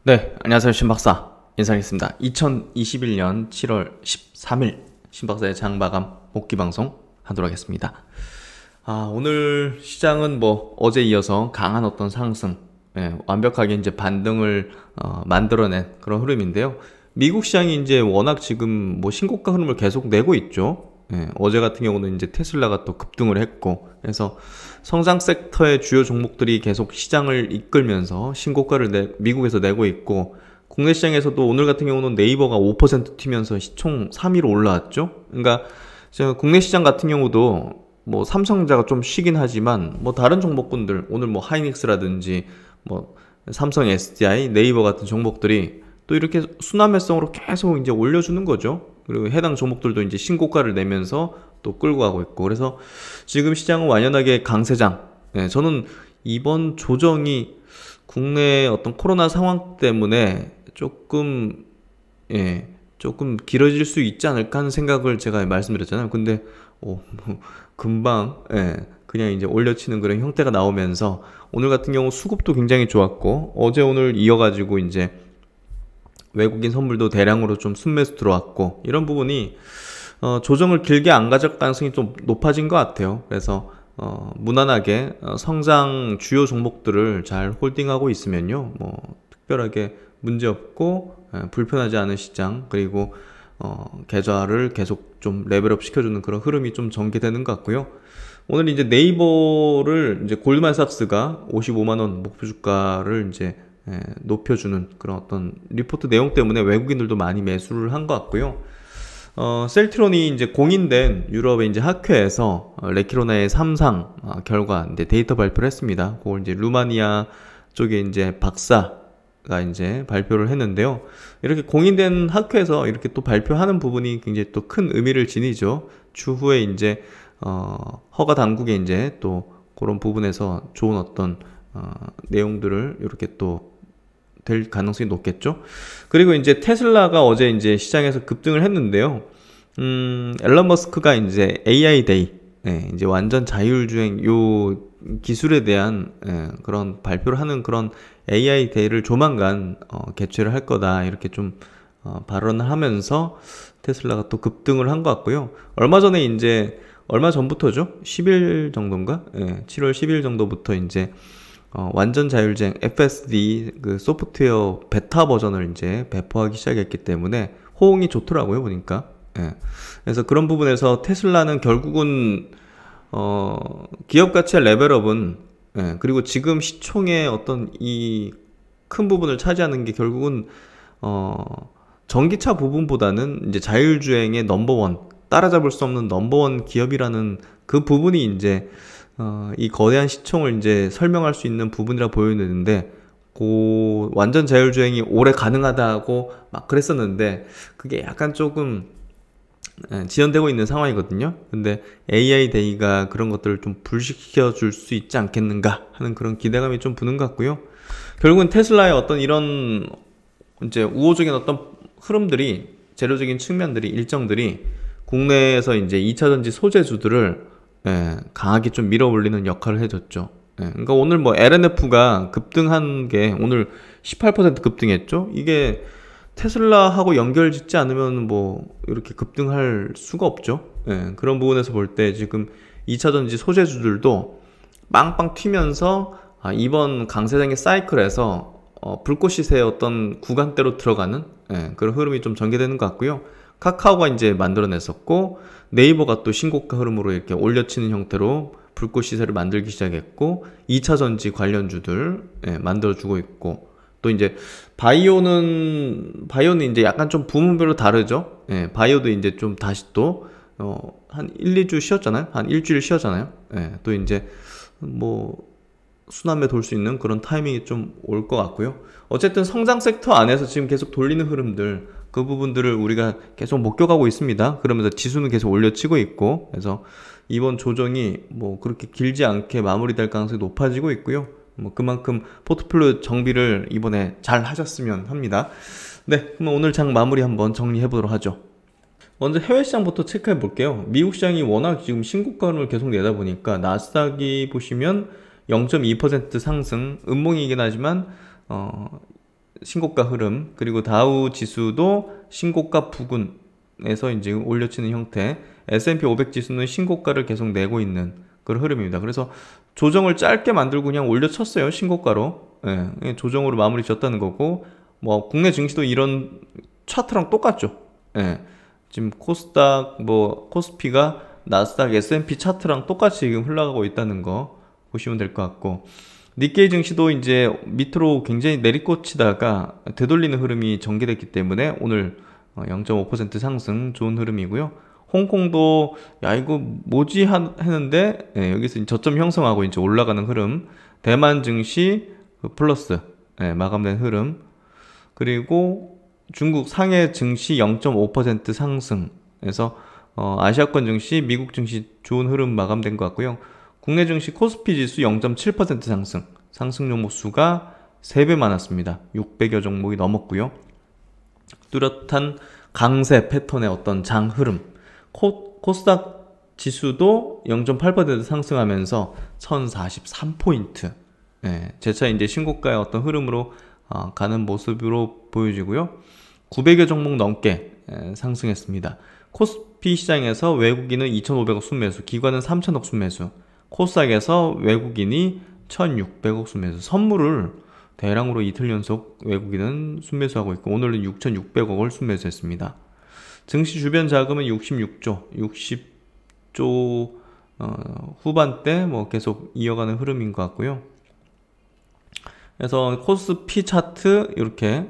네, 안녕하세요. 신박사 인사하겠습니다. 2021년 7월 13일 신박사의 장마감 복귀방송 하도록 하겠습니다. 오늘 시장은 어제 이어서 강한 어떤 상승, 완벽하게 이제 반등을 만들어낸 그런 흐름인데요. 미국 시장이 이제 워낙 지금 신고가 흐름을 계속 내고 있죠. 어제 같은 경우는 이제 테슬라가 또 급등을 했고, 그래서 성장 섹터의 주요 종목들이 계속 시장을 이끌면서 신고가를 미국에서 내고 있고, 국내 시장에서도 오늘 같은 경우는 네이버가 5% 튀면서 시총 3위로 올라왔죠. 그러니까 국내 시장 같은 경우도 삼성전자가 좀 쉬긴 하지만 다른 종목군들 오늘 하이닉스라든지 삼성 SDI, 네이버 같은 종목들이 또 이렇게 순환매성으로 계속 이제 올려주는 거죠. 그리고 해당 종목들도 이제 신고가를 내면서 또 끌고 가고 있고, 그래서 지금 시장은 완연하게 강세장. 저는 이번 조정이 국내 어떤 코로나 상황 때문에 조금 길어질 수 있지 않을까 하는 생각을 제가 말씀드렸잖아요. 근데 금방 그냥 이제 올려치는 그런 형태가 나오면서 오늘 같은 경우 수급도 굉장히 좋았고, 어제 오늘 이어가지고 이제 외국인 선물도 대량으로 좀 순매수 들어왔고, 이런 부분이 조정을 길게 안 가져갈 가능성이 좀 높아진 것 같아요. 그래서 무난하게 성장 주요 종목들을 잘 홀딩하고 있으면요, 특별하게 문제없고 불편하지 않은 시장, 그리고 계좌를 계속 좀 레벨업 시켜주는 그런 흐름이 좀 전개되는 것 같고요. 오늘 이제 네이버를 이제 골드만삭스가 55만원 목표 주가를 이제 높여주는 그런 어떤 리포트 내용 때문에 외국인들도 많이 매수를 한 것 같고요. 셀트론이 이제 공인된 유럽의 이제 학회에서 레키로나의 3상 결과 이제 데이터 발표를 했습니다. 그걸 이제 루마니아 쪽에 이제 박사가 이제 발표를 했는데요. 이렇게 공인된 학회에서 이렇게 또 발표하는 부분이 굉장히 또 큰 의미를 지니죠. 추후에 이제 허가 당국에 이제 또 그런 부분에서 좋은 어떤 내용들을 이렇게 또 될 가능성이 높겠죠. 그리고 이제 테슬라가 어제 이제 시장에서 급등을 했는데요. 앨런 머스크가 이제 AI 데이, 이제 완전 자율주행 요 기술에 대한 그런 발표를 하는 그런 AI 데이를 조만간 개최를 할 거다, 이렇게 좀 발언을 하면서 테슬라가 또 급등을 한 것 같고요. 얼마 전부터죠? 10일 정도인가? 7월 10일 정도부터 이제 완전 자율주행 FSD 그 소프트웨어 베타 버전을 이제 배포하기 시작했기 때문에 호응이 좋더라고요, 보니까. 그래서 그런 부분에서 테슬라는 결국은 기업 가치의 레벨업은, 그리고 지금 시총의 어떤 이 큰 부분을 차지하는 게 결국은 전기차 부분보다는 이제 자율주행의 넘버원, 따라잡을 수 없는 넘버원 기업이라는 그 부분이 이제 이 거대한 시총을 이제 설명할 수 있는 부분이라 보여지는데, 완전 자율주행이 오래 가능하다고 막 그랬었는데 그게 약간 조금 지연되고 있는 상황이거든요. 근데 AI 데이가 그런 것들을 좀 불식시켜 줄 수 있지 않겠는가 하는 그런 기대감이 좀 부는 것 같고요. 결국은 테슬라의 어떤 이런 이제 우호적인 어떤 흐름들이, 재료적인 측면들이, 일정들이 국내에서 이제 2차전지 소재주들을 강하게 좀 밀어올리는 역할을 해줬죠. 그러니까 오늘 LNF가 급등한 게 오늘 18% 급등했죠. 이게 테슬라하고 연결짓지 않으면 이렇게 급등할 수가 없죠. 그런 부분에서 볼 때 지금 2차전지 소재주들도 빵빵 튀면서 이번 강세장의 사이클에서 불꽃 시세의 어떤 구간대로 들어가는 그런 흐름이 좀 전개되는 것 같고요. 카카오가 이제 만들어냈었고, 네이버가 또 신고가 흐름으로 이렇게 올려치는 형태로 불꽃 시세를 만들기 시작했고, 2차전지 관련주들 만들어주고 있고, 또 이제 바이오는 이제 약간 좀 부문별로 다르죠. 바이오도 이제 좀 다시 또 한 1, 2주 쉬었잖아요. 한 일주일 쉬었잖아요. 또 이제 순환매 돌 수 있는 그런 타이밍이 좀 올 것 같고요. 어쨌든 성장 섹터 안에서 지금 계속 돌리는 흐름들, 그 부분들을 우리가 계속 목격하고 있습니다. 그러면서 지수는 계속 올려치고 있고, 그래서 이번 조정이 그렇게 길지 않게 마무리될 가능성이 높아지고 있고요. 그만큼 포트폴리오 정비를 이번에 잘 하셨으면 합니다. 네, 그럼 오늘 장 마무리 한번 정리해 보도록 하죠. 먼저 해외 시장부터 체크해 볼게요. 미국 시장이 워낙 지금 신고가를 계속 내다 보니까 나스닥이 보시면 0.2% 상승, 음봉이긴 하지만 신고가 흐름, 그리고 다우 지수도 신고가 부근에서 이제 올려치는 형태, S&P 500 지수는 신고가를 계속 내고 있는 그런 흐름입니다. 그래서 조정을 짧게 만들고 그냥 올려쳤어요. 신고가로. 예, 조정으로 마무리 졌다는 거고, 뭐 국내 증시도 이런 차트랑 똑같죠. 예, 지금 코스닥, 뭐 코스피가 나스닥, S&P 차트랑 똑같이 지금 흘러가고 있다는 거 보시면 될 것 같고, 니케이 증시도 이제 밑으로 굉장히 내리꽂히다가 되돌리는 흐름이 전개됐기 때문에 오늘 0.5% 상승, 좋은 흐름이고요. 홍콩도 야 이거 뭐지 했는데 여기서 저점 형성하고 이제 올라가는 흐름. 대만 증시 플러스 마감된 흐름. 그리고 중국 상해 증시 0.5% 상승해서 아시아권 증시, 미국 증시 좋은 흐름 마감된 것 같고요. 국내 증시 코스피 지수 0.7% 상승, 상승 종목 수가 3배 많았습니다. 600여 종목이 넘었고요. 뚜렷한 강세 패턴의 어떤 장 흐름. 코스닥 지수도 0.8% 상승하면서 1043포인트. 재차 이제 신고가의 어떤 흐름으로 가는 모습으로 보여지고요. 900여 종목 넘게 상승했습니다. 코스피 시장에서 외국인은 2,500억 순매수, 기관은 3,000억 순매수, 코스닥에서 외국인이 1,600억 순매수, 선물을 대량으로 이틀 연속 외국인은 순매수하고 있고 오늘은 6,600억을 순매수했습니다. 증시 주변 자금은 60조 후반대 뭐 계속 이어가는 흐름인 것 같고요. 그래서 코스피 차트 이렇게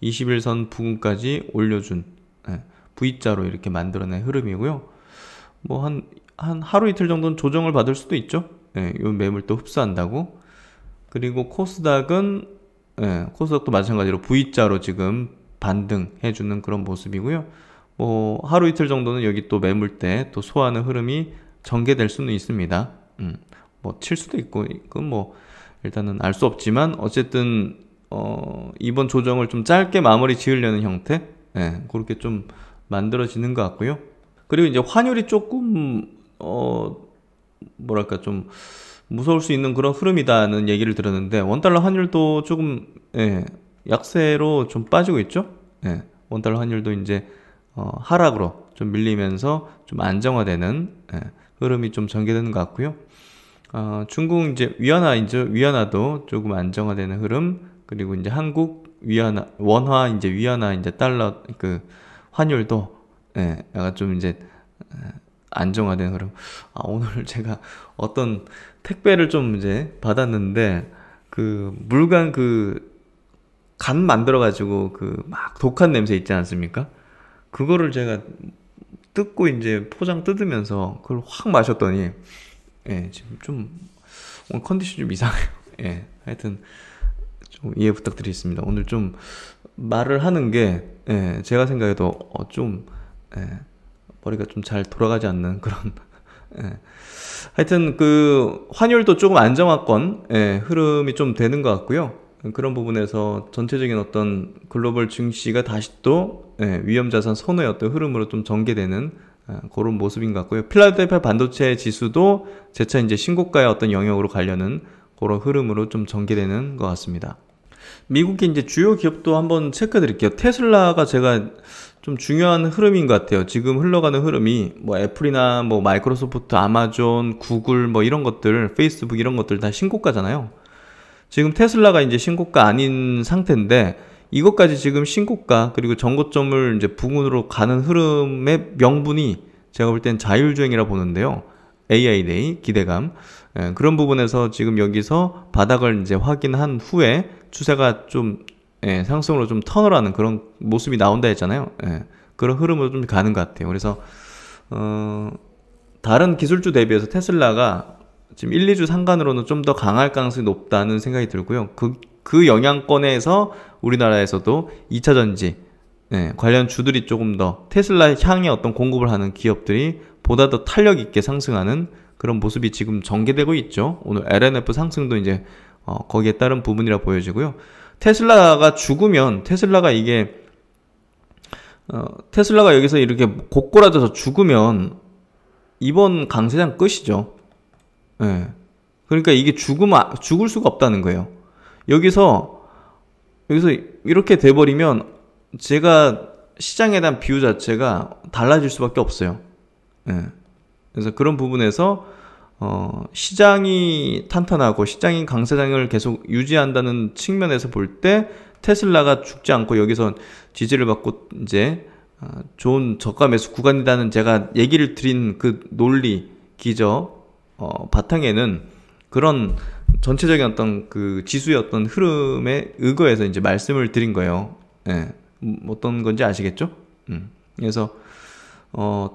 21선 부근까지 올려준 V자로 이렇게 만들어낸 흐름이고요. 뭐 한 하루 이틀 정도는 조정을 받을 수도 있죠. 요 매물 또 흡수한다고. 그리고 코스닥은 코스닥도 마찬가지로 V자로 지금 반등해주는 그런 모습이고요. 뭐 하루 이틀 정도는 여기 또 매물대 또 소화하는 흐름이 전개될 수는 있습니다. 뭐 칠 수도 있고 그건 뭐 일단은 알 수 없지만 어쨌든 이번 조정을 좀 짧게 마무리 지으려는 형태 그렇게 좀 만들어지는 것 같고요. 그리고 이제 환율이 조금 뭐랄까 좀 무서울 수 있는 그런 흐름이다는 얘기를 들었는데 원달러 환율도 조금 약세로 좀 빠지고 있죠. 원달러 환율도 이제 하락으로 좀 밀리면서 좀 안정화되는 흐름이 좀 전개되는 것 같고요. 중국 이제 위안화도 조금 안정화되는 흐름, 그리고 이제 한국 원화 이제 위안화 이제 달러 그 환율도 약간 좀 이제 안정화된 흐름. 오늘 제가 어떤 택배를 좀 이제 받았는데 그 물건 간 만들어가지고 그 막 독한 냄새 있지 않습니까? 그거를 제가 뜯고 이제 포장 뜯으면서 그걸 확 마셨더니 지금 좀 오늘 컨디션 좀 이상해요. 하여튼 좀 이해 부탁드리겠습니다. 오늘 좀 말을 하는 게 제가 생각해도 좀 머리가 좀 잘 돌아가지 않는 그런 하여튼 그 환율도 조금 안정화권 흐름이 좀 되는 것 같고요. 그런 부분에서 전체적인 어떤 글로벌 증시가 다시 또 위험자산 선호의 어떤 흐름으로 좀 전개되는 그런 모습인 것 같고요. 필라델피아 반도체 지수도 재차 이제 신고가의 어떤 영역으로 가려는 그런 흐름으로 좀 전개되는 것 같습니다. 미국의 이제 주요 기업도 한번 체크해 드릴게요. 테슬라가 제가 좀 중요한 흐름인 것 같아요. 지금 흘러가는 흐름이 뭐 애플이나 뭐 마이크로소프트, 아마존, 구글 뭐 이런 것들, 페이스북 이런 것들 다 신고가잖아요. 지금 테슬라가 이제 신고가 아닌 상태인데 이것까지 지금 신고가 그리고 전고점을 이제 부근으로 가는 흐름의 명분이 제가 볼 땐 자율주행이라 보는데요. AI 데이 기대감 그런 부분에서 지금 여기서 바닥을 이제 확인한 후에 추세가 좀 상승으로 좀 턴을 하는 그런 모습이 나온다 했잖아요. 그런 흐름으로 좀 가는 것 같아요. 그래서 다른 기술주 대비해서 테슬라가 지금 1, 2주 상간으로는 좀 더 강할 가능성이 높다는 생각이 들고요. 그 영향권에서 우리나라에서도 2차 전지 관련 주들이 조금 더 테슬라 향의 어떤 공급을 하는 기업들이 보다 더 탄력 있게 상승하는 그런 모습이 지금 전개되고 있죠. 오늘 LNF 상승도 이제 거기에 따른 부분이라 보여지고요. 테슬라가 죽으면 테슬라가 여기서 이렇게 고꾸라져서 죽으면 이번 강세장 끝이죠. 그러니까 이게 죽을 수가 없다는 거예요. 여기서 여기서 이렇게 돼버리면 제가 시장에 대한 비유 자체가 달라질 수밖에 없어요. 예. 그래서 그런 부분에서 시장이 탄탄하고 시장이 강세장을 계속 유지한다는 측면에서 볼 때 테슬라가 죽지 않고 여기서 지지를 받고 이제 좋은 저가 매수 구간이라는 제가 얘기를 드린 그 논리, 기저 바탕에는 그런 전체적인 어떤 그 지수의 어떤 흐름에 의거해서 이제 말씀을 드린 거예요. 예. 어떤 건지 아시겠죠? 그래서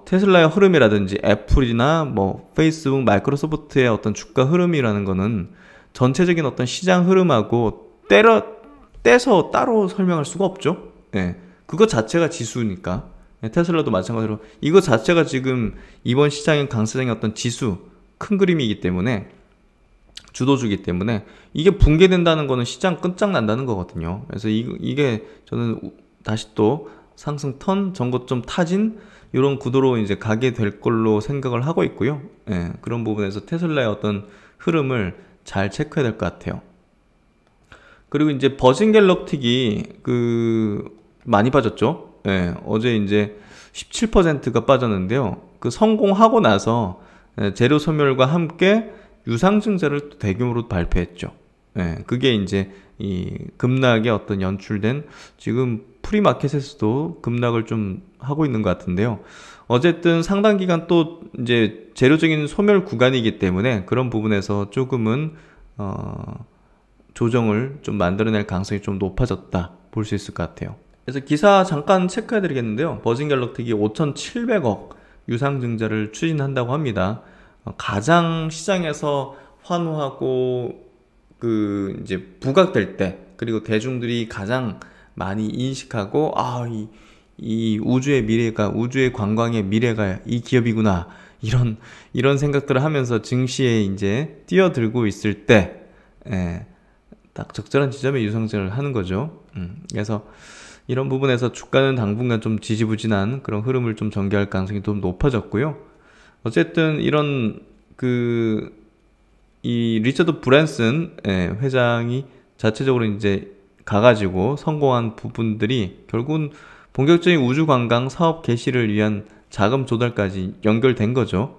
테슬라의 흐름이라든지 애플이나 뭐 페이스북, 마이크로소프트의 어떤 주가 흐름이라는 거는 전체적인 어떤 시장 흐름하고 떼서 따로 설명할 수가 없죠. 예. 그거 자체가 지수니까. 예, 테슬라도 마찬가지로 이거 자체가 지금 이번 시장의 강세장의 어떤 지수, 큰 그림이기 때문에 주도주기 때문에 이게 붕괴된다는 거는 시장 끝장난다는 거거든요. 그래서 이게 저는 다시 또 상승 턴, 전고점 타진 이런 구도로 이제 가게 될 걸로 생각을 하고 있고요. 예, 그런 부분에서 테슬라의 어떤 흐름을 잘 체크해야 될 것 같아요. 그리고 이제 버진 갤럭틱이 많이 빠졌죠. 예, 어제 이제 17%가 빠졌는데요. 그 성공하고 나서 재료 소멸과 함께 유상증자를 또 대규모로 발표했죠. 예, 그게 이제 이 급락에 어떤 연출된 지금 프리마켓에서도 급락을 좀 하고 있는 것 같은데요. 어쨌든 상당 기간 또 이제 재료적인 소멸 구간이기 때문에 그런 부분에서 조금은 조정을 좀 만들어낼 가능성이 좀 높아졌다 볼 수 있을 것 같아요. 그래서 기사 잠깐 체크해 드리겠는데요. 버진 갤럭틱이 5,700억 유상증자를 추진한다고 합니다. 가장 시장에서 환호하고 이제 부각될 때, 그리고 대중들이 가장 많이 인식하고 이 우주의 미래가, 우주의 관광의 미래가 이 기업이구나, 이런 생각들을 하면서 증시에 이제 뛰어들고 있을 때 딱 적절한 지점에 유상증을 하는 거죠. 그래서 이런 부분에서 주가는 당분간 좀 지지부진한 그런 흐름을 좀 전개할 가능성이 좀 높아졌고요. 어쨌든 이런 이 리처드 브랜슨 회장이 자체적으로 이제 가가지고 성공한 부분들이 결국은 본격적인 우주 관광 사업 개시를 위한 자금 조달까지 연결된 거죠.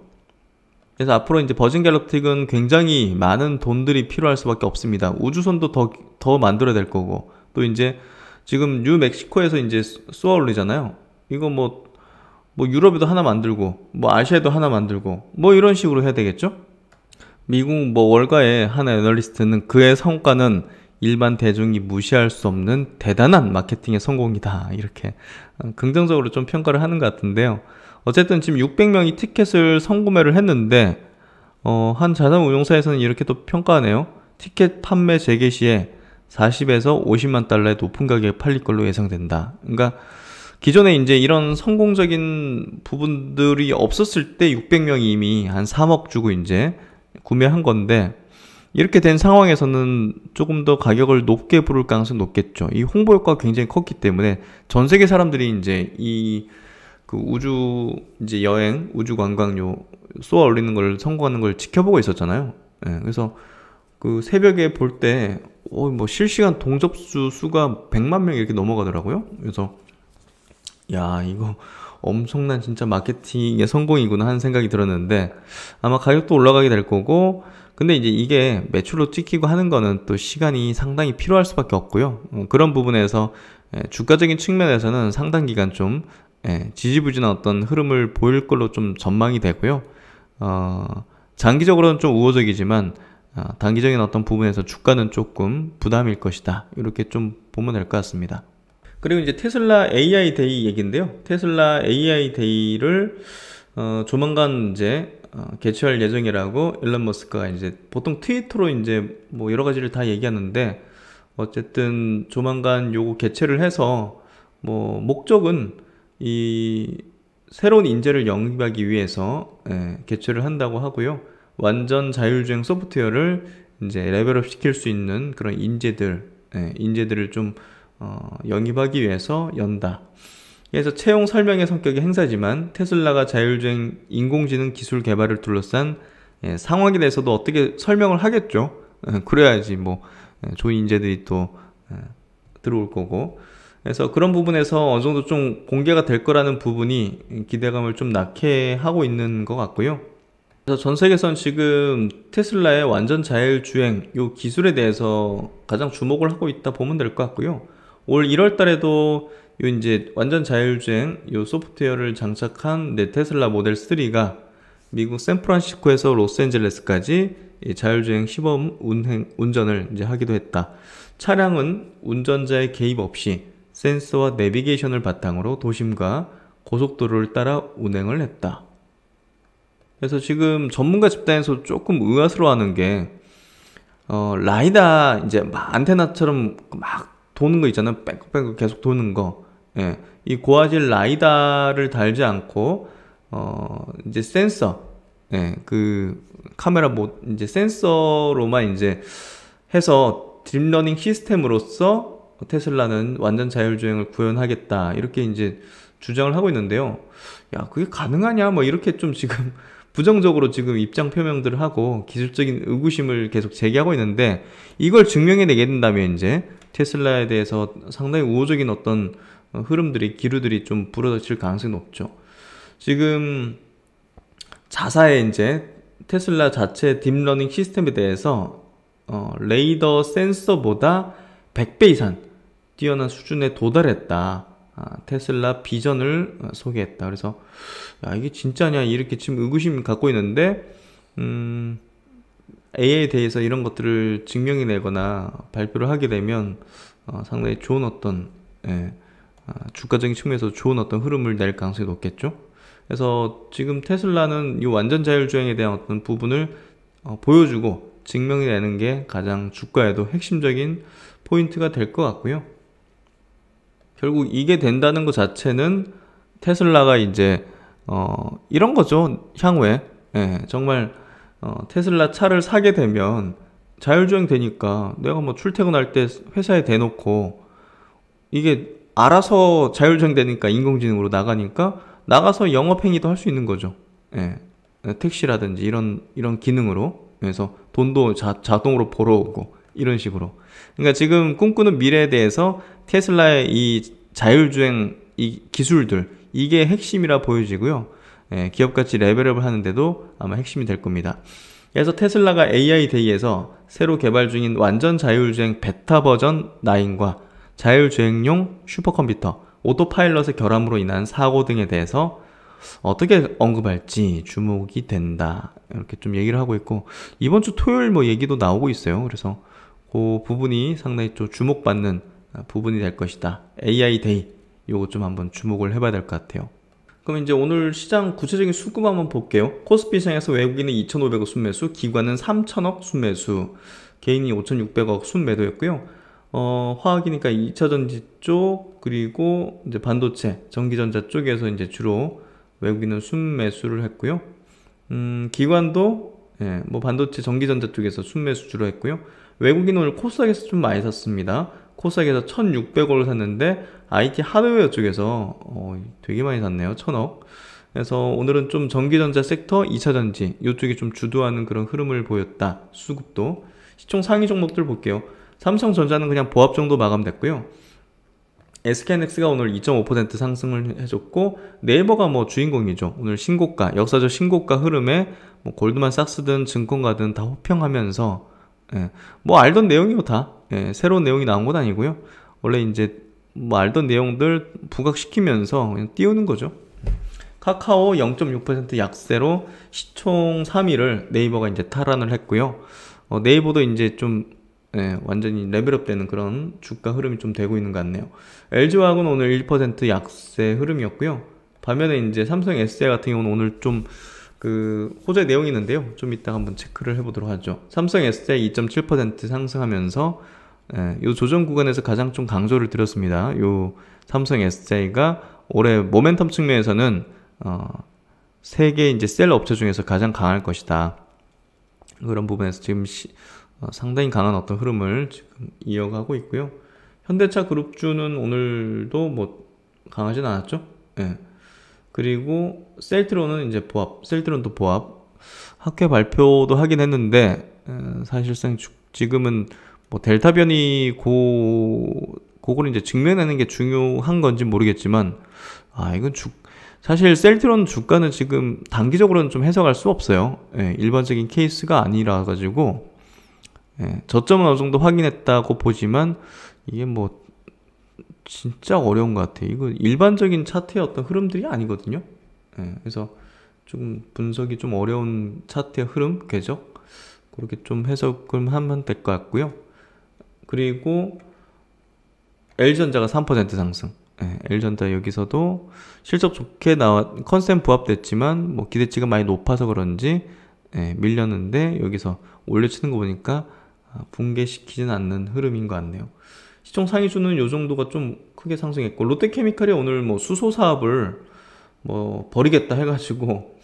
그래서 앞으로 이제 버진 갤럭틱은 굉장히 많은 돈들이 필요할 수밖에 없습니다. 우주선도 더 만들어야 될 거고, 또 이제 지금 뉴멕시코에서 이제 쏘아 올리잖아요. 이거 뭐 유럽에도 하나 만들고, 뭐 아시아에도 하나 만들고, 뭐 이런 식으로 해야 되겠죠? 미국 뭐 월가의 한 애널리스트는 그의 성과는 일반 대중이 무시할 수 없는 대단한 마케팅의 성공이다, 이렇게 긍정적으로 좀 평가를 하는 것 같은데요. 어쨌든 지금 600명이 티켓을 선구매를 했는데 한 자산운용사에서는 이렇게 또 평가하네요. 티켓 판매 재개 시에 40에서 50만 달러의 높은 가격에 팔릴 걸로 예상된다. 그러니까 기존에 이제 이런 성공적인 부분들이 없었을 때 600명이 이미 한 3억 주고 이제 구매한 건데, 이렇게 된 상황에서는 조금 더 가격을 높게 부를 가능성이 높겠죠. 이 홍보 효과가 굉장히 컸기 때문에 전 세계 사람들이 이제 우주 이제 여행, 우주 관광료 쏘아 올리는 걸 성공하는 걸 지켜보고 있었잖아요. 그래서 새벽에 볼 때 뭐 실시간 동접수 수가 100만 명 이렇게 넘어가더라고요. 그래서 야, 이거 엄청난 진짜 마케팅의 성공이구나 하는 생각이 들었는데, 아마 가격도 올라가게 될 거고, 근데 이제 이게 매출로 찍히고 하는 거는 또 시간이 상당히 필요할 수밖에 없고요. 그런 부분에서 주가적인 측면에서는 상당 기간 좀 지지부진한 어떤 흐름을 보일 걸로 좀 전망이 되고요. 장기적으로는 좀 우호적이지만 단기적인 어떤 부분에서 주가는 조금 부담일 것이다, 이렇게 좀 보면 될 것 같습니다. 그리고 이제 테슬라 AI 데이 얘기인데요. 테슬라 AI 데이를 조만간 이제 개최할 예정이라고 일론 머스크가 이제 보통 트위터로 이제 뭐 여러 가지를 다 얘기하는데, 어쨌든 조만간 요거 개최를 해서 뭐 목적은 이 새로운 인재를 영입하기 위해서 개최를 한다고 하고요. 완전 자율주행 소프트웨어를 이제 레벨업 시킬 수 있는 그런 인재들을 좀 영입하기 위해서 연다. 그래서 채용 설명의 성격의 행사지만 테슬라가 자율주행 인공지능 기술 개발을 둘러싼 상황에 대해서도 어떻게 설명을 하겠죠. 그래야지 뭐 좋은 인재들이 또 들어올 거고. 그래서 그런 부분에서 어느 정도 좀 공개가 될 거라는 부분이 기대감을 좀 낳게 하고 있는 것 같고요. 그래서 전 세계선 지금 테슬라의 완전 자율주행 요 기술에 대해서 가장 주목을 하고 있다 보면 될 것 같고요. 올 1월 달에도 요 이제 완전 자율주행 요 소프트웨어를 장착한 네 테슬라 모델 3가 미국 샌프란시스코에서 로스앤젤레스까지 이 자율주행 시범 운전을 이제 하기도 했다. 차량은 운전자의 개입 없이 센서와 내비게이션을 바탕으로 도심과 고속도로를 따라 운행을 했다. 그래서 지금 전문가 집단에서 조금 의아스러워하는 게 라이다 이제 막 안테나처럼 막 도는 거 있잖아요. 뺑글뺑글 계속 도는 거. 예. 이 고화질 라이다를 달지 않고 이제 센서, 예, 그 카메라 뭐 이제 센서로만 이제 해서 딥러닝 시스템으로서 테슬라는 완전 자율주행을 구현하겠다 이렇게 이제 주장을 하고 있는데요. 야, 그게 가능하냐? 뭐 이렇게 좀 지금 부정적으로 지금 입장 표명들을 하고 기술적인 의구심을 계속 제기하고 있는데 이걸 증명해내게 된다면 이제 테슬라에 대해서 상당히 우호적인 어떤 흐름들이 기류들이 좀 불어닥칠 가능성이 높죠. 지금 자사의 이제 테슬라 자체 딥러닝 시스템에 대해서 레이더 센서보다 100배 이상 뛰어난 수준에 도달했다. 테슬라 비전을 소개했다. 그래서 야, 이게 진짜냐 이렇게 지금 의구심 갖고 있는데 AI에 대해서 이런 것들을 증명해내거나 발표를 하게 되면 상당히 좋은 어떤 주가적인 측면에서 좋은 어떤 흐름을 낼 가능성이 높겠죠. 그래서 지금 테슬라는 이 완전 자율주행에 대한 어떤 부분을 보여주고 증명해내는 게 가장 주가에도 핵심적인 포인트가 될 것 같고요. 결국 이게 된다는 것 자체는 테슬라가 이제 이런 거죠. 향후에 정말 테슬라 차를 사게 되면 자율주행 되니까 내가 뭐 출퇴근할 때 회사에 대놓고 이게 알아서 자율주행 되니까 인공지능으로 나가니까 나가서 영업행위도 할 수 있는 거죠. 택시라든지 이런 기능으로. 그래서 돈도 자동으로 벌어오고 이런 식으로. 그러니까 지금 꿈꾸는 미래에 대해서 테슬라의 이 자율주행 이 기술들 이게 핵심이라 보여지고요. 기업가치 레벨업을 하는데도 아마 핵심이 될 겁니다. 그래서 테슬라가 AI 데이에서 새로 개발 중인 완전 자율주행 베타 버전 9과 자율주행용 슈퍼컴퓨터 오토파일럿의 결함으로 인한 사고 등에 대해서 어떻게 언급할지 주목이 된다. 이렇게 좀 얘기를 하고 있고 이번 주 토요일 뭐 얘기도 나오고 있어요. 그래서 그 부분이 상당히 좀 주목받는 부분이 될 것이다. AI 데이 요거 좀 한번 주목을 해봐야 될 것 같아요. 그럼 이제 오늘 시장 구체적인 수급 한번 볼게요. 코스피 시장에서 외국인은 2,500억 순매수, 기관은 3,000억 순매수, 개인이 5,600억 순매도였고요. 화학이니까 2차전지 쪽, 그리고 이제 반도체, 전기전자 쪽에서 이제 주로 외국인은 순매수를 했고요. 기관도 뭐 반도체, 전기전자 쪽에서 순매수 주로 했고요. 외국인은 오늘 코스닥에서 좀 많이 샀습니다. 코스닥에서 1,600억을 샀는데 IT 하드웨어 쪽에서 되게 많이 샀네요. 1,000억. 그래서 오늘은 좀 전기전자 섹터, 2차전지 이쪽이 좀 주도하는 그런 흐름을 보였다. 수급도. 시총 상위 종목들 볼게요. 삼성전자는 그냥 보합 정도 마감됐고요. SK하이닉스가 오늘 2.5% 상승을 해줬고 네이버가 뭐 주인공이죠. 오늘 신고가, 역사적 신고가 흐름에 뭐 골드만삭스든 증권가든 다 호평하면서 뭐 알던 내용이요 다. 새로운 내용이 나온 건 아니고요. 원래 이제 뭐 알던 내용들 부각시키면서 그냥 띄우는 거죠. 카카오 0.6% 약세로 시총 3위를 네이버가 이제 탈환을 했고요. 네이버도 이제 좀 완전히 레벨업 되는 그런 주가 흐름이 좀 되고 있는 것 같네요. LG화학은 오늘 1% 약세 흐름이었고요. 반면에 이제 삼성 SDI 같은 경우는 오늘 좀 그 호재 내용이 있는데요. 좀 이따 한번 체크를 해보도록 하죠. 삼성 SDI 2.7% 상승하면서 요 조정 구간에서 가장 좀 강조를 드렸습니다. 요 삼성 SDI가 올해 모멘텀 측면에서는 세계 이제 셀 업체 중에서 가장 강할 것이다. 그런 부분에서 지금 상당히 강한 어떤 흐름을 지금 이어가고 있고요. 현대차 그룹주는 오늘도 뭐 강하진 않았죠. 그리고 셀트론은 이제 보합, 셀트론도 보합. 학회 발표도 하긴 했는데 사실상 지금은 뭐 델타 변이 그거를 이제 증명하는 게 중요한 건지 모르겠지만, 이건 사실 셀트리온 주가는 지금 단기적으로는 좀 해석할 수 없어요. 예, 일반적인 케이스가 아니라 가지고, 예, 저점은 어느 정도 확인했다고 보지만, 이게 뭐, 진짜 어려운 것 같아요. 이거 일반적인 차트의 어떤 흐름들이 아니거든요. 예, 그래서 좀 분석이 좀 어려운 차트의 흐름, 궤적, 그렇게 좀 해석을 하면 될 것 같고요. 그리고 L전자가 3% 상승. 예, L전자 여기서도 실적 좋게 컨센 부합됐지만 뭐 기대치가 많이 높아서 그런지 밀렸는데 여기서 올려치는 거 보니까 붕괴시키진 않는 흐름인 것 같네요. 시총 상위주는 요 정도가 좀 크게 상승했고, 롯데케미칼이 오늘 뭐 수소 사업을 뭐 버리겠다 해가지고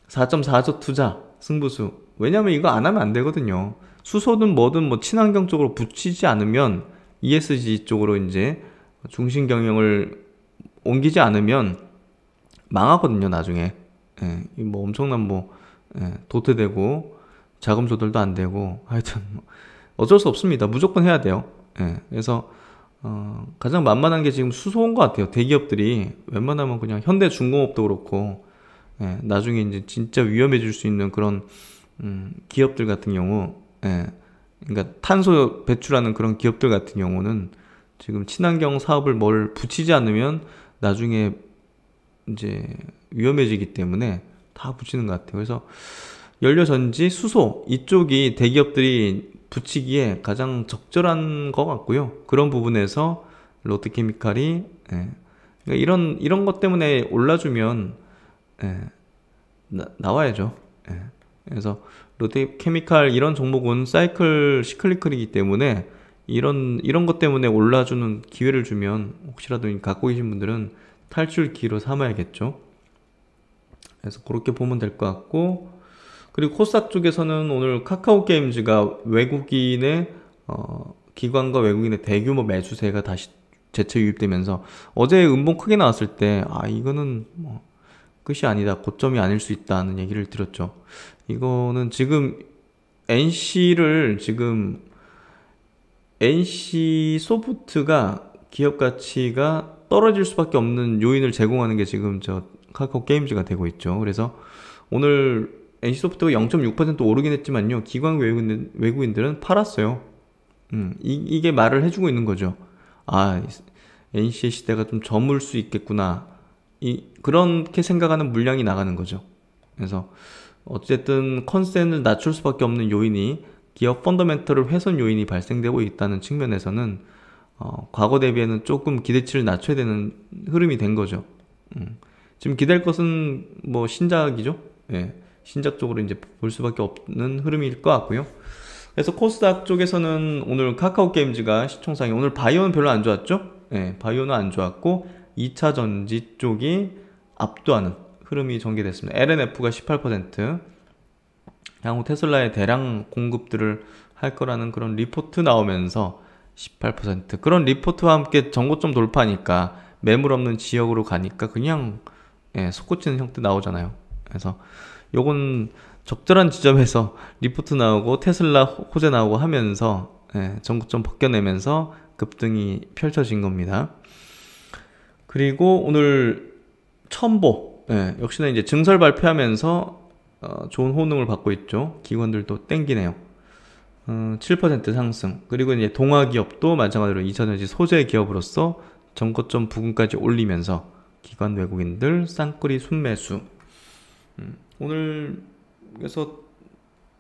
4.4조 투자 승부수. 왜냐면 이거 안 하면 안 되거든요. 수소든 뭐든 뭐 친환경 쪽으로 붙이지 않으면 ESG 쪽으로 이제 중심 경영을 옮기지 않으면 망하거든요, 나중에. 예, 뭐 엄청난 뭐 도태되고 자금 조달도 안 되고 하여튼 어쩔 수 없습니다. 무조건 해야 돼요. 예, 그래서 가장 만만한 게 지금 수소인 것 같아요. 대기업들이 웬만하면 그냥 현대중공업도 그렇고, 예, 나중에 이제 진짜 위험해질 수 있는 그런 기업들 같은 경우, 예, 그러니까 탄소 배출하는 그런 기업들 같은 경우는 지금 친환경 사업을 뭘 붙이지 않으면 나중에 이제 위험해지기 때문에 다 붙이는 것 같아요. 그래서 연료전지, 수소 이쪽이 대기업들이 붙이기에 가장 적절한 것 같고요. 그런 부분에서 롯데케미칼이 그러니까 이런 것 때문에 올라주면 나와야죠. 그래서 롯데케미칼 이런 종목은 시클리컬이기 때문에 이런 것 때문에 올라주는 기회를 주면 혹시라도 갖고 계신 분들은 탈출 기로 삼아야겠죠. 그래서 그렇게 보면 될 것 같고, 그리고 코스닥 쪽에서는 오늘 카카오게임즈가 외국인의 기관과 외국인의 대규모 매수세가 다시 재차 유입되면서 어제 음봉 크게 나왔을 때 이거는 뭐 끝이 아니다, 고점이 아닐 수 있다는 얘기를 드렸죠. 이거는 지금 NC 소프트가 기업 가치가 떨어질 수밖에 없는 요인을 제공하는 게 지금 카카오 게임즈가 되고 있죠. 그래서 오늘 NC 소프트가 0.6% 오르긴 했지만요, 기관 외국인들은 팔았어요. 이게 말을 해주고 있는 거죠. NC의 시대가 좀 저물 수 있겠구나. 그렇게 생각하는 물량이 나가는 거죠. 그래서 어쨌든 컨센을 낮출 수밖에 없는 요인이 기업 펀더멘털을 훼손 요인이 발생되고 있다는 측면에서는 과거 대비에는 조금 기대치를 낮춰야 되는 흐름이 된 거죠. 지금 기댈 것은 뭐 신작이죠. 예, 신작 쪽으로 이제 볼 수밖에 없는 흐름일 것 같고요. 그래서 코스닥 쪽에서는 오늘 카카오 게임즈가 시총상이, 오늘 바이오는 별로 안 좋았죠. 예, 바이오는 안 좋았고 2차 전지 쪽이 압도하는 흐름이 전개됐습니다. LNF가 18%, 향후 테슬라의 대량 공급들을 할 거라는 그런 리포트 나오면서 18%, 그런 리포트와 함께 전고점 돌파니까 매물 없는 지역으로 가니까 그냥 솟구치는 형태 나오잖아요. 그래서 요건 적절한 지점에서 리포트 나오고 테슬라 호재 나오고 하면서 전고점 벗겨내면서 급등이 펼쳐진 겁니다. 그리고 오늘 첨보, 역시나 이제 증설 발표하면서 좋은 호응을 받고 있죠. 기관들도 땡기네요. 7% 상승. 그리고 이제 동아기업도 마찬가지로 2차전지 소재 기업으로서 전고점 부근까지 올리면서 기관 외국인들 쌍끌이 순매수. 오늘 그래서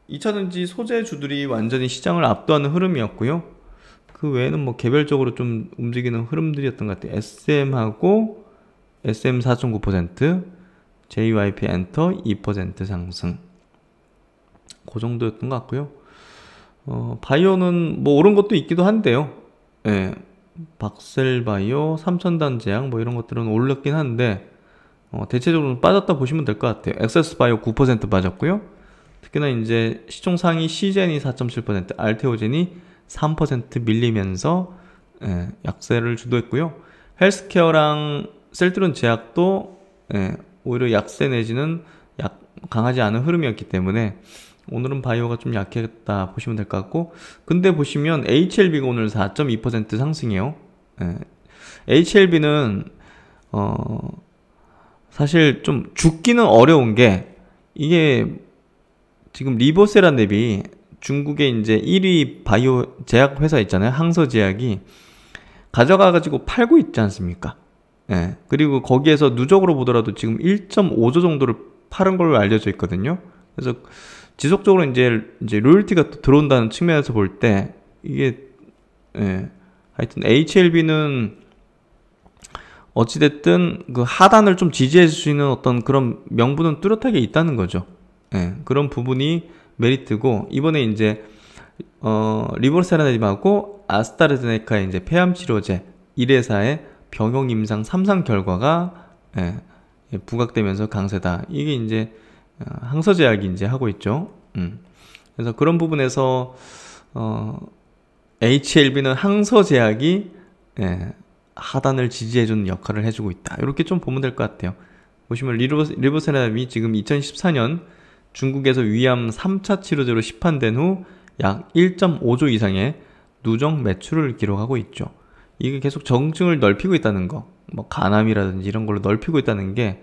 2차전지 소재주들이 완전히 시장을 압도하는 흐름이었고요. 그 외에는 뭐 개별적으로 좀 움직이는 흐름들이었던 것 같아요. SM하고 SM 4.9%, JYP 엔터 2% 상승. 그 정도였던 것 같고요. 바이오는 뭐 오른 것도 있기도 한데요. 박셀바이오, 삼천단 제약 뭐 이런 것들은 올랐긴 한데 대체적으로 빠졌다 보시면 될 것 같아요. 엑세스바이오 9% 빠졌고요. 특히나 이제 시총 상위 시젠이 4.7%, 알테오젠이 3% 밀리면서 약세를 주도했고요. 헬스케어랑 셀트리온 제약도 오히려 약세 내지는 강하지 않은 흐름이었기 때문에 오늘은 바이오가 좀 약했다 보시면 될 것 같고, 근데 보시면 HLB가 오늘 4.2% 상승이에요. 예. HLB는 사실 좀 죽기는 어려운 게 이게 지금 리보세라넵이 중국의 이제 1위 바이오 제약 회사 있잖아요. 항서제약이 가져가가지고 팔고 있지 않습니까? 예. 그리고 거기에서 누적으로 보더라도 지금 1.5조 정도를 파는 걸로 알려져 있거든요. 그래서 지속적으로 이제 로열티가 또 들어온다는 측면에서 볼 때 이게 예. 하여튼 HLB는 어찌됐든 그 하단을 좀 지지해 줄 수 있는 어떤 그런 명분은 뚜렷하게 있다는 거죠. 예. 그런 부분이 메리트고 이번에 이제 리보세라닙하고 아스트라제네카의 이제 폐암 치료제 1회사의 병용 임상 3상 결과가 예, 부각되면서 강세다. 이게 이제 항서제약이 이제 하고 있죠. 그래서 그런 부분에서 HLB는 항서제약이 예, 하단을 지지해주는 역할을 해주고 있다. 이렇게 좀 보면 될 것 같아요. 보시면 리보세라닙이 지금 2014년 중국에서 위암 3차 치료제로 시판된 후 약 1.5조 이상의 누적 매출을 기록하고 있죠. 이게 계속 정증을 넓히고 있다는 거, 뭐 간암이라든지 이런 걸로 넓히고 있다는 게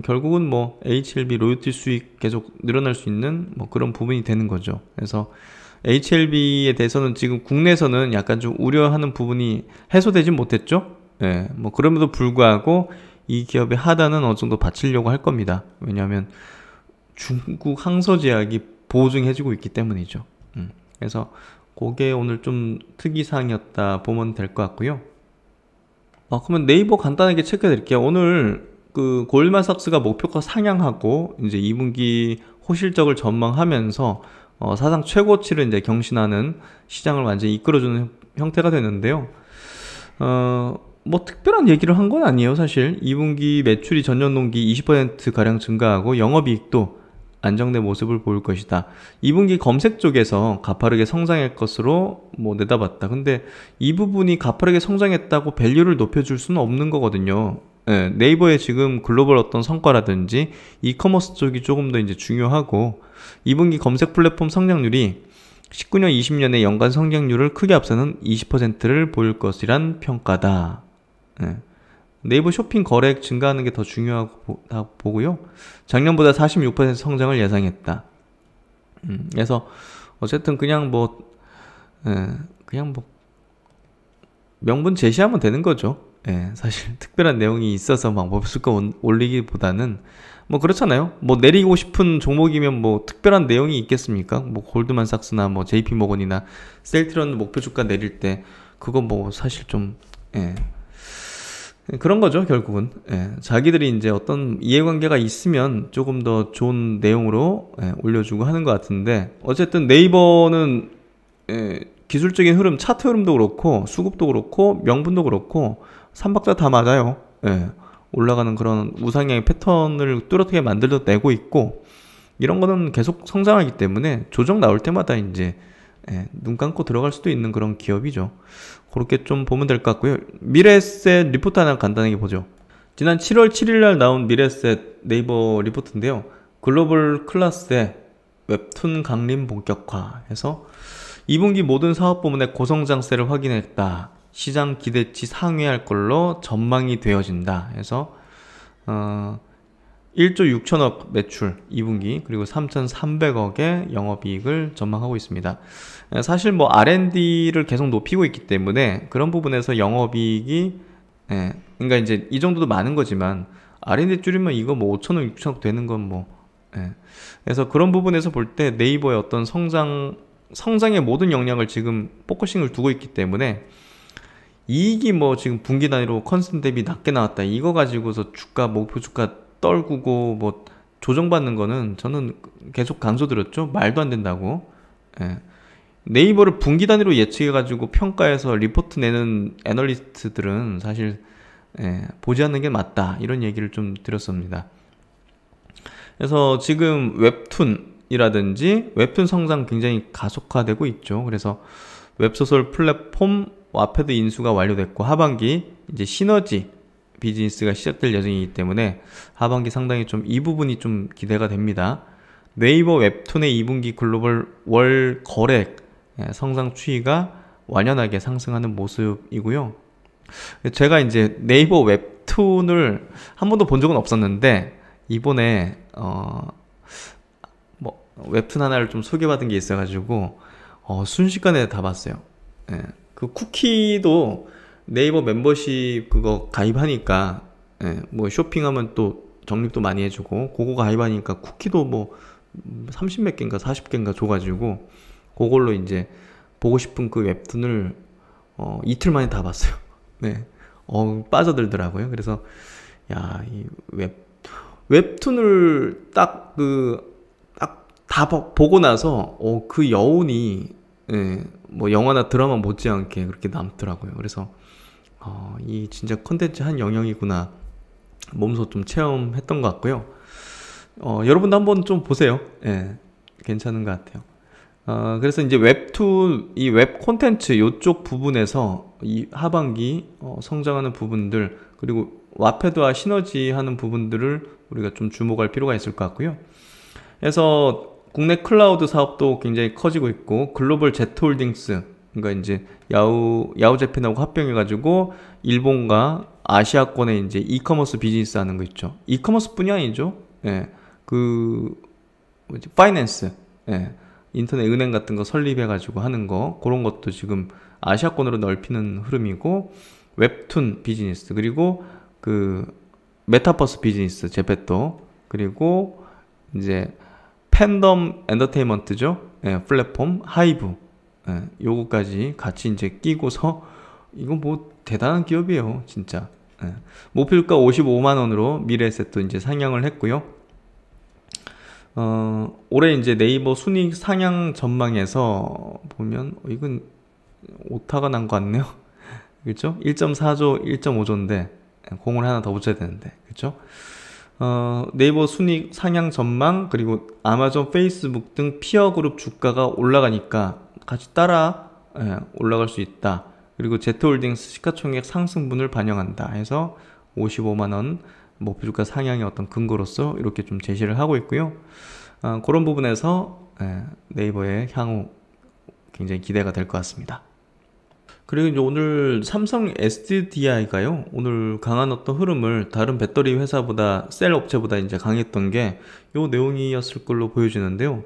결국은 뭐 HLB 로열티 수익 계속 늘어날 수 있는 뭐 그런 부분이 되는 거죠. 그래서 HLB에 대해서는 지금 국내에서는 약간 좀 우려하는 부분이 해소되지 못했죠. 예, 뭐 그럼에도 불구하고 이 기업의 하단은 어느 정도 받치려고 할 겁니다. 왜냐하면 중국 항서제약이 보증해주고 있기 때문이죠. 그래서 그게 오늘 좀 특이사항이었다 보면 될 것 같고요. 그러면 네이버 간단하게 체크해 드릴게요. 오늘 그 골드만삭스가 목표가 상향하고 이제 2분기 호실적을 전망하면서 사상 최고치를 이제 경신하는 시장을 완전히 이끌어주는 형태가 되는데요. 뭐 특별한 얘기를 한 건 아니에요. 사실 2분기 매출이 전년 동기 20%가량 증가하고 영업이익도 안정된 모습을 보일 것이다. 2분기 검색 쪽에서 가파르게 성장할 것으로 뭐 내다봤다. 근데 이 부분이 가파르게 성장했다고 밸류를 높여줄 수는 없는 거거든요. 예, 네이버의 지금 글로벌 어떤 성과라든지 이커머스 쪽이 조금 더 이제 중요하고 2분기 검색 플랫폼 성장률이 19년, 20년의 연간 성장률을 크게 앞서는 20%를 보일 것이란 평가다. 예. 네이버 쇼핑 거래액 증가하는 게 더 중요하고 보고요. 작년보다 46% 성장을 예상했다. 그래서 어쨌든 그냥 뭐 명분 제시하면 되는 거죠. 예, 사실 특별한 내용이 있어서 막 몹쓸거 올리기보다는 뭐 그렇잖아요. 뭐 내리고 싶은 종목이면 뭐 특별한 내용이 있겠습니까? 뭐 골드만삭스나 뭐 JP모건이나 셀트리온 목표 주가 내릴 때 그거 뭐 사실 좀 그런 거죠, 결국은. 예, 자기들이 이제 어떤 이해관계가 있으면 조금 더 좋은 내용으로 올려주고 하는 것 같은데, 어쨌든 네이버는 기술적인 흐름, 차트 흐름도 그렇고, 수급도 그렇고, 명분도 그렇고, 삼박자 다 맞아요. 예, 올라가는 그런 우상향의 패턴을 뚜렷하게 만들어내고 있고, 이런 거는 계속 성장하기 때문에 조정 나올 때마다 이제 눈 감고 들어갈 수도 있는 그런 기업이죠. 그렇게 좀 보면 될 것 같고요. 미래에셋 리포트 하나 간단하게 보죠. 지난 7월 7일 날 나온 미래에셋 네이버 리포트인데요. 글로벌 클래스의 웹툰 강림 본격화해서 2분기 모든 사업 부문의 고성장세를 확인했다. 시장 기대치 상회할 걸로 전망이 되어진다. 해서 1조 6천억 매출 2분기 그리고 3,300억의 영업이익을 전망하고 있습니다. 사실 뭐 R&D를 계속 높이고 있기 때문에 그런 부분에서 영업이익이 그러니까 이제 이 정도도 많은 거지만 R&D 줄이면 이거 뭐 5천억 6천억 되는 건 뭐 그래서 그런 부분에서 볼 때 네이버의 어떤 성장의 모든 역량을 지금 포커싱을 두고 있기 때문에 이익이 뭐 지금 분기 단위로 컨센 대비 낮게 나왔다 이거 가지고서 주가 목표 주가 떨구고 뭐 조정받는 거는 저는 계속 강조드렸죠. 말도 안 된다고. 네이버를 분기 단위로 예측해가지고 평가해서 리포트 내는 애널리스트들은 사실 보지 않는 게 맞다 이런 얘기를 좀 드렸습니다. 그래서 지금 웹툰이라든지 웹툰 성장 굉장히 가속화되고 있죠. 그래서 웹소설 플랫폼 와패드 인수가 완료됐고 하반기 이제 시너지 비즈니스가 시작될 예정이기 때문에 하반기 상당히 좀 이 부분이 좀 기대가 됩니다. 네이버 웹툰의 2분기 글로벌 월 거래액 성장 추이가 완연하게 상승하는 모습이고요. 제가 이제 네이버 웹툰을 한 번도 본 적은 없었는데, 이번에, 뭐, 웹툰 하나를 좀 소개받은 게 있어가지고, 순식간에 다 봤어요. 예. 그 쿠키도 네이버 멤버십 그거 가입하니까, 예, 뭐 쇼핑하면 또 적립도 많이 해주고, 그거 가입하니까 쿠키도 뭐 30 몇 개인가 40 개인가 줘가지고, 그걸로 이제 보고 싶은 그 웹툰을 이틀 만에 다 봤어요. 네. 빠져들더라고요. 그래서, 야, 이 웹툰을 딱 다 보고 나서, 그 여운이, 예, 뭐 영화나 드라마 못지않게 그렇게 남더라고요. 그래서, 이 진짜 컨텐츠 한 영역이구나. 몸소 좀 체험했던 것 같고요. 여러분도 한번 좀 보세요. 예, 괜찮은 것 같아요. 그래서 이제 웹툰, 이 웹 콘텐츠 요쪽 부분에서 이 하반기 성장하는 부분들, 그리고 와패드와 시너지 하는 부분들을 우리가 좀 주목할 필요가 있을 것 같고요. 그래서 국내 클라우드 사업도 굉장히 커지고 있고, 글로벌 제트홀딩스, 그러니까 이제 야후재팬하고 합병해가지고 일본과 아시아권에 이제 이커머스 비즈니스 하는 거 있죠. 이커머스뿐이 아니죠. 예, 그 뭐지, 파이낸스, 예, 인터넷 은행 같은 거 설립해가지고 하는 거, 그런 것도 지금 아시아권으로 넓히는 흐름이고, 웹툰 비즈니스, 그리고 그 메타버스 비즈니스 제페토, 그리고 이제 팬덤 엔터테인먼트죠. 예, 플랫폼 하이브, 예, 요거까지 같이 이제 끼고서, 이거 뭐 대단한 기업이에요, 진짜. 예. 목표가 55만 원으로 미래에셋도 이제 상향을 했고요. 올해 이제 네이버 순이익 상향 전망에서 보면, 이건 오타가 난 것 같네요. 그렇죠? 1.4조, 1.5조인데 공을 하나 더 붙여야 되는데, 그렇죠? 네이버 순이익 상향 전망, 그리고 아마존, 페이스북 등 피어 그룹 주가가 올라가니까 같이 따라, 예, 올라갈 수 있다. 그리고 제트홀딩스 시가총액 상승분을 반영한다 해서 55만 원 목표 주가 상향의 어떤 근거로서 이렇게 좀 제시를 하고 있고요. 그런 부분에서, 예, 네이버의 향후 굉장히 기대가 될 것 같습니다. 그리고 이제 오늘 삼성 SDI가요, 오늘 강한 어떤 흐름을 다른 배터리 회사보다, 셀 업체보다 이제 강했던 게 요 내용이었을 걸로 보여지는데요.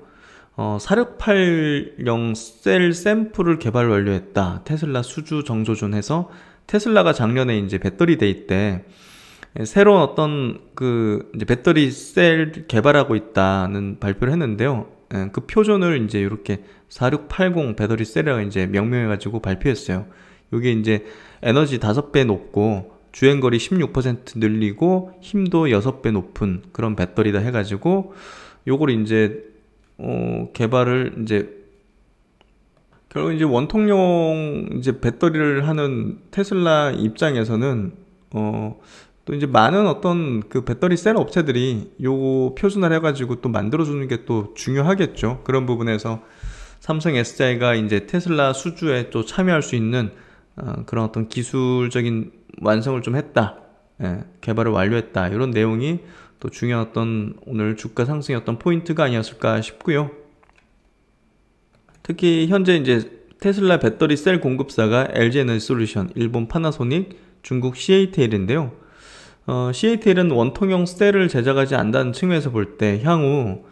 4680 셀 샘플을 개발 완료했다. 테슬라 수주 정조준해서, 테슬라가 작년에 이제 배터리 데이 때 새로운 어떤 그 이제 배터리 셀 개발하고 있다는 발표를 했는데요. 그 표준을 이제 이렇게 4680 배터리 셀이라고 이제 명명해가지고 발표했어요. 이게 이제 에너지 5배 높고 주행거리 16% 늘리고 힘도 6배 높은 그런 배터리다 해가지고, 요걸 이제 개발을 이제 결국 이제 원통용 이제 배터리를 하는 테슬라 입장에서는 또 이제 많은 어떤 그 배터리 셀 업체들이 요거 표준화를 해가지고 또 만들어주는 게 또 중요하겠죠. 그런 부분에서 삼성 SDI가 이제 테슬라 수주에 또 참여할 수 있는 그런 어떤 기술적인 완성을 좀 했다. 예, 개발을 완료했다. 이런 내용이 또 중요한 어떤 오늘 주가 상승의 어떤 포인트가 아니었을까 싶고요. 특히 현재 이제 테슬라 배터리 셀 공급사가 LG에너지솔루션, 일본 파나소닉, 중국 CATL인데요. CATL은 원통형 셀을 제작하지 않는다는 측면에서 볼 때 향후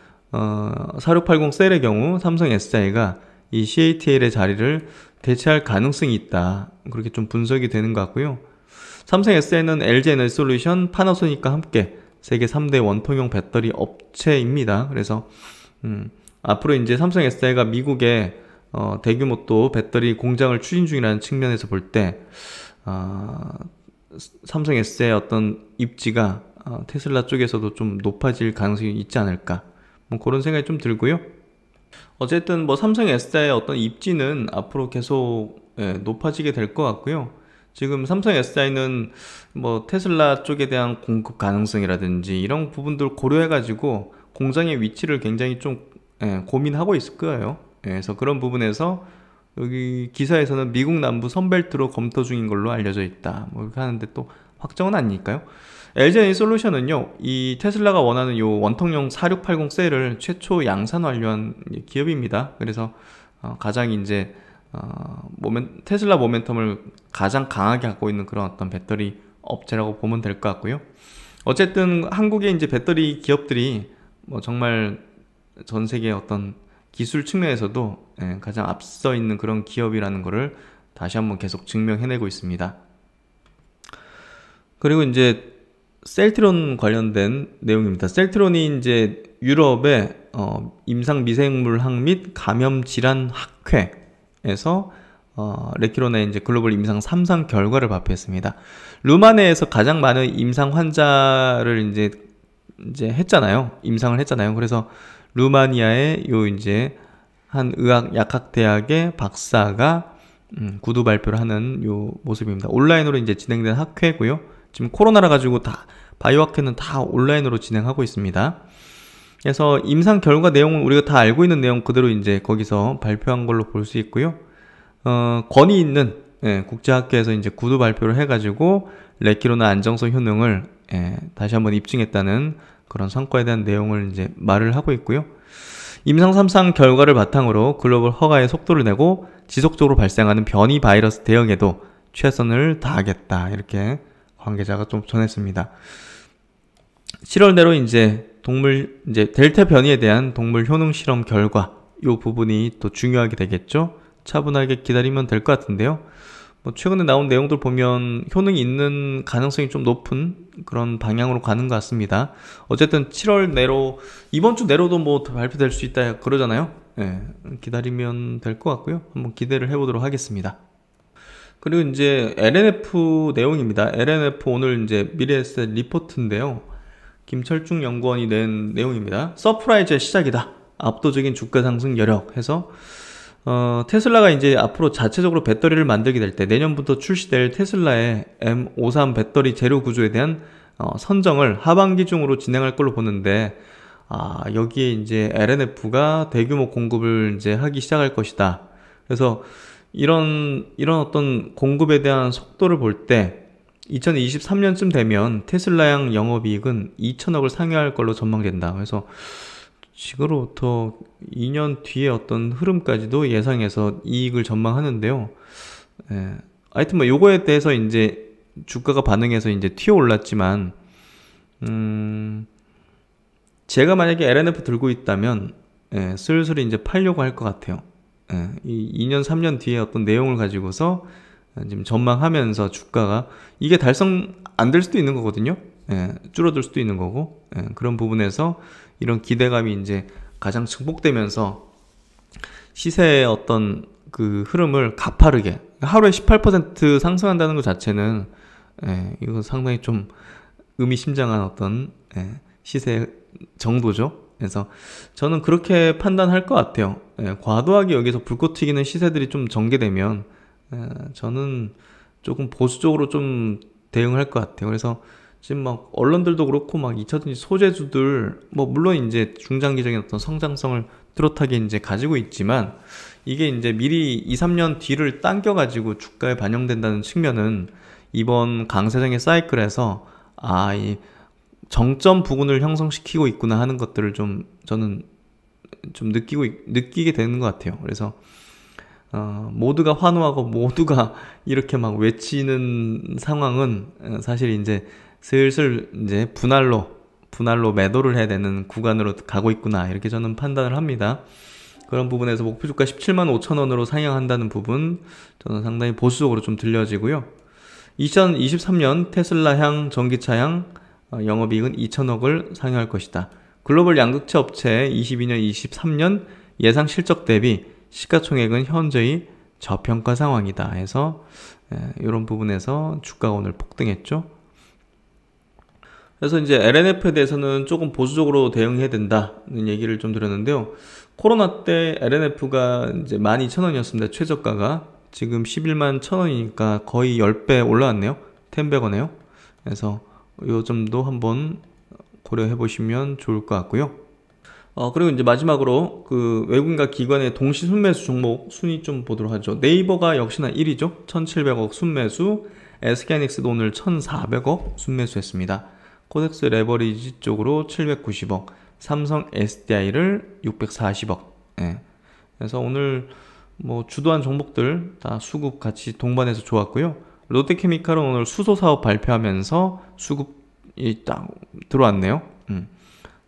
4680 셀의 경우 삼성 SDI가 이 CATL의 자리를 대체할 가능성이 있다. 그렇게 좀 분석이 되는 것 같고요. 삼성 SDI는 LG에너지솔루션, 파나소닉과 함께 세계 3대 원통형 배터리 업체입니다. 그래서 앞으로 이제 삼성 SDI가 미국에 대규모 또 배터리 공장을 추진 중이라는 측면에서 볼 때 삼성 SDI의 어떤 입지가 테슬라 쪽에서도 좀 높아질 가능성이 있지 않을까, 뭐 그런 생각이 좀 들고요. 어쨌든 뭐 삼성 SDI의 어떤 입지는 앞으로 계속, 예, 높아지게 될 것 같고요. 지금 삼성 SDI는 뭐 테슬라 쪽에 대한 공급 가능성이라든지 이런 부분들 고려해가지고 공장의 위치를 굉장히 좀, 예, 고민하고 있을 거예요. 예, 그래서 그런 부분에서 여기 기사에서는 미국 남부 선벨트로 검토 중인 걸로 알려져 있다. 뭐 이렇게 하는데 또 확정은 아니니까요. LG에너지솔루션은요, 이 테슬라가 원하는 요 원통형 4680 셀을 최초 양산 완료한 기업입니다. 그래서 가장 이제 테슬라 모멘텀을 가장 강하게 갖고 있는 그런 어떤 배터리 업체라고 보면 될 것 같고요. 어쨌든 한국의 이제 배터리 기업들이 뭐 정말 전 세계 어떤 기술 측면에서도 가장 앞서 있는 그런 기업이라는 것을 다시 한번 계속 증명해내고 있습니다. 그리고 이제 셀트론 관련된 내용입니다. 셀트론이 이제 유럽의 임상 미생물학 및 감염 질환 학회에서 레키론의 이제 글로벌 임상 3상 결과를 발표했습니다. 루마네에서 가장 많은 임상 환자를 이제 했잖아요. 임상을 했잖아요. 그래서 루마니아의 요 이제 한 의학 약학대학의 박사가 구두 발표를 하는 요 모습입니다. 온라인으로 이제 진행된 학회고요. 지금 코로나라 가지고 다 바이오학회는 다 온라인으로 진행하고 있습니다. 그래서 임상 결과 내용은 우리가 다 알고 있는 내용 그대로 이제 거기서 발표한 걸로 볼 수 있고요. 권위 있는 국제학회에서 이제 구두 발표를 해가지고 레키로나 안정성 효능을 다시 한번 입증했다는 그런 성과에 대한 내용을 이제 말을 하고 있고요. 임상 3상 결과를 바탕으로 글로벌 허가의 속도를 내고 지속적으로 발생하는 변이 바이러스 대응에도 최선을 다하겠다, 이렇게 관계자가 좀 전했습니다. 7월 내로 이제 델타 변이에 대한 동물 효능 실험 결과, 이 부분이 또 중요하게 되겠죠. 차분하게 기다리면 될 것 같은데요. 뭐 최근에 나온 내용들 보면 효능이 있는 가능성이 좀 높은 그런 방향으로 가는 것 같습니다. 어쨌든 7월 내로, 이번 주 내로도 뭐 발표될 수 있다 그러잖아요. 기다리면 될 것 같고요. 한번 기대를 해보도록 하겠습니다. 그리고 이제 LNF 내용입니다. LNF 오늘 이제 미래에셋 리포트인데요. 김철중 연구원이 낸 내용입니다. 서프라이즈의 시작이다. 압도적인 주가 상승 여력 해서 테슬라가 이제 앞으로 자체적으로 배터리를 만들게 될 때 내년부터 출시될 테슬라의 M53 배터리 재료 구조에 대한 선정을 하반기 중으로 진행할 걸로 보는데, 여기에 이제 LNF가 대규모 공급을 이제 하기 시작할 것이다. 그래서 이런 어떤 공급에 대한 속도를 볼 때 2023년쯤 되면 테슬라양 영업이익은 2천억을 상회할 걸로 전망된다. 그래서 지금으로부터 2년 뒤의 어떤 흐름까지도 예상해서 이익을 전망하는데요. 하여튼 뭐 요거에 대해서 이제 주가가 반응해서 이제 튀어 올랐지만, 제가 만약에 LNF 들고 있다면 슬슬 이제 팔려고 할 것 같아요. 이 2년 3년 뒤에 어떤 내용을 가지고서 지금 전망하면서 주가가 이게 달성 안 될 수도 있는 거거든요. 줄어들 수도 있는 거고, 그런 부분에서 이런 기대감이 이제 가장 증폭되면서 시세의 어떤 그 흐름을 가파르게 하루에 18% 상승한다는 것 자체는 이거 상당히 좀 의미심장한 어떤 시세 정도죠. 그래서 저는 그렇게 판단할 것 같아요. 과도하게 여기서 불꽃 튀기는 시세들이 좀 전개되면 저는 조금 보수적으로 좀 대응할 것 같아요. 그래서 지금 막 언론들도 그렇고 막 2차전지 소재주들 뭐 물론 이제 중장기적인 어떤 성장성을 뚜렷하게 이제 가지고 있지만, 이게 이제 미리 2, 3년 뒤를 당겨가지고 주가에 반영된다는 측면은 이번 강세장의 사이클에서 이 정점 부근을 형성시키고 있구나 하는 것들을 좀 저는 좀 느끼게 되는 것 같아요. 그래서 모두가 환호하고 모두가 이렇게 막 외치는 상황은 사실 이제 슬슬 이제 분할로 매도를 해야 되는 구간으로 가고 있구나, 이렇게 저는 판단을 합니다. 그런 부분에서 목표 주가 17만 5천 원으로 상향한다는 부분 저는 상당히 보수적으로 좀 들려지고요. 2023년 테슬라향 전기차향 영업이익은 2천억을 상회할 것이다. 글로벌 양극재 업체 22년, 23년 예상 실적 대비 시가총액은 현저히 저평가 상황이다 해서 이런 부분에서 주가가 오늘 폭등했죠. 그래서 이제 LNF에 대해서는 조금 보수적으로 대응해야 된다는 얘기를 좀 드렸는데요. 코로나 때 LNF가 이제 12,000원이었습니다. 최저가가. 지금 11만 1,000원이니까 거의 10배 올라왔네요. 10배거네요. 그래서 요 점도 한번 고려해 보시면 좋을 것 같고요. 그리고 이제 마지막으로 그 외국인과 기관의 동시 순매수 종목 순위 좀 보도록 하죠. 네이버가 역시나 1위죠. 1,700억 순매수. SK하이닉스도 오늘 1,400억 순매수했습니다. 코덱스 레버리지 쪽으로 790억, 삼성 SDI를 640억. 그래서 오늘 뭐 주도한 종목들 다 수급 같이 동반해서 좋았고요. 롯데케미칼은 오늘 수소 사업 발표하면서 수급이 딱 들어왔네요.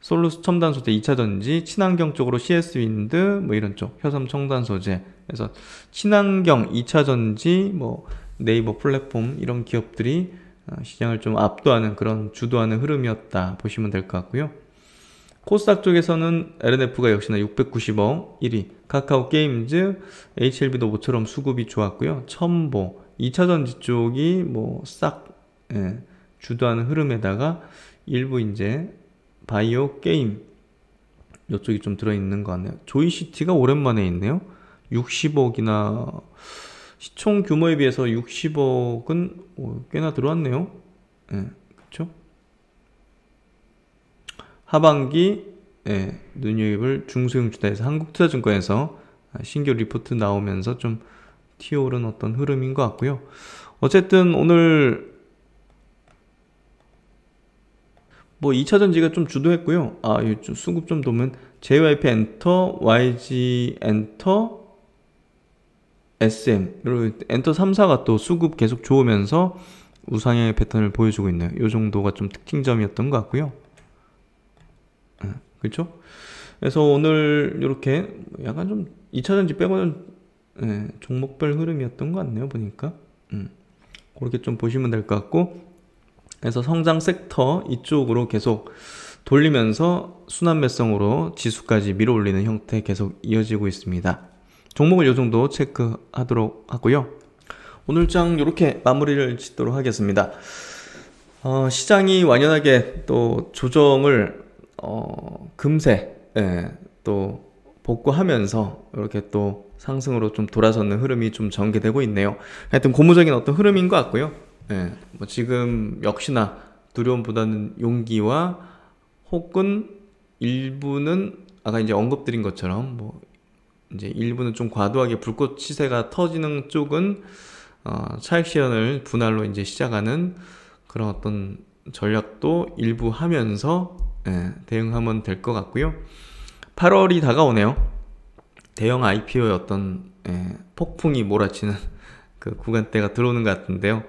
솔루스 첨단 소재 2차 전지, 친환경 쪽으로 CS 윈드 뭐 이런 쪽, 효섬 첨단 소재. 그래서 친환경 2차 전지, 뭐 네이버 플랫폼 이런 기업들이 시장을 좀 압도하는 그런 주도하는 흐름이었다 보시면 될 것 같고요. 코스닥 쪽에서는 LNF가 역시나 690억 1위, 카카오 게임즈, HLB도 모처럼 수급이 좋았고요. 첨보, 2차 전지 쪽이 뭐 싹 주도하는 흐름에다가 일부 이제 바이오 게임 이쪽이 좀 들어있는 것 같네요. 조이시티가 오랜만에 있네요. 60억이나 시총 규모에 비해서 60억은 꽤나 들어왔네요. 그렇죠? 하반기 눈유입을 중소형 주다에서 한국투자증권에서 신규 리포트 나오면서 좀 튀어오른 어떤 흐름인 것 같고요. 어쨌든 오늘 뭐 2차 전지가 좀 주도했고요. 수급 좀 보면 JYP 엔터, YG 엔터, SM 그리고 엔터 3사가 또 수급 계속 좋으면서 우상향의 패턴을 보여주고 있네요. 이 정도가 좀 특징점이었던 것 같고요. 그렇죠? 그래서 오늘 이렇게 약간 좀 2차 전지 빼고는 종목별 흐름이었던 것 같네요. 보니까 그렇게 좀 보시면 될 것 같고, 그래서 성장 섹터 이쪽으로 계속 돌리면서 순환매성으로 지수까지 밀어올리는 형태 계속 이어지고 있습니다. 종목을 이 정도 체크하도록 하고요. 오늘 장 이렇게 마무리를 짓도록 하겠습니다. 시장이 완연하게 또 조정을 금세 또 복구하면서 이렇게 또 상승으로 좀 돌아서는 흐름이 좀 전개되고 있네요. 하여튼 고무적인 어떤 흐름인 것 같고요. 뭐 지금 역시나 두려움보다는 용기와 혹은 일부는 아까 이제 언급드린 것처럼 뭐 이제 일부는 좀 과도하게 불꽃 시세가 터지는 쪽은 차익 실현을 분할로 이제 시작하는 그런 어떤 전략도 일부 하면서 대응하면 될 것 같고요. 8월이 다가오네요. 대형 IPO의 어떤 폭풍이 몰아치는 그 구간대가 들어오는 것 같은데요.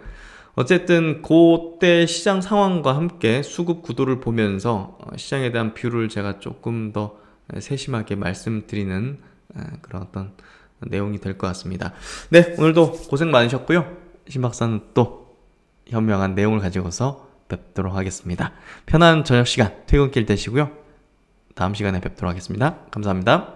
어쨌든 그때 시장 상황과 함께 수급 구도를 보면서 시장에 대한 뷰를 제가 조금 더 세심하게 말씀드리는 그런 어떤 내용이 될 것 같습니다. 네, 오늘도 고생 많으셨고요. 신박사는 또 현명한 내용을 가지고서 뵙도록 하겠습니다. 편안한 저녁 시간 퇴근길 되시고요. 다음 시간에 뵙도록 하겠습니다. 감사합니다.